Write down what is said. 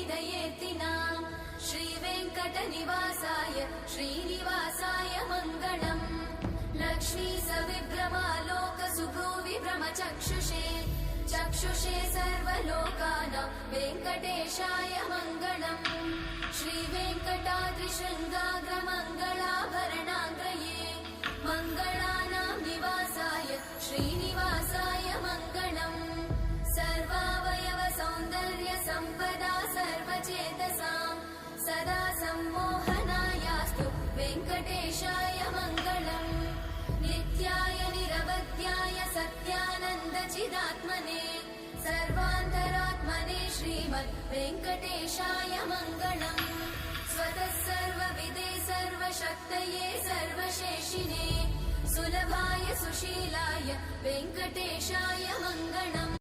विदयेतिना श्रीवेङ्कटनिवासाय श्रीनिवासाय मङ्गलम् लक्ष्मी सविभ्रमालोकसुभ्रूविभ्रमचक्षुषे चक्षुषे सर्वलोकानां वेङ्कटेशाय मङ्गलम् श्रीवेङ्कटाद्रिशृङ्गाग्रमङ्गलाभरणाङ्गये मङ्गलानां निवासाय श्रीनिवासाय मङ्गलम् सर्वावयव सौन्दर्य सम्पदा सर्वचेतसां सदा सम्मोहनायास्तु वेङ्कटेशाय मङ्गलम् नित्याय निरवध्याय सत्यानन्दचिदात्मने सर्वान्तरात्मने श्रीमद् वेङ्कटेशाय मङ्गलम् स्वतः सर्वविदे सर्वशक्तये सर्वशेषिने सुलभाय सुशीलाय वेङ्कटेशाय मङ्गलम्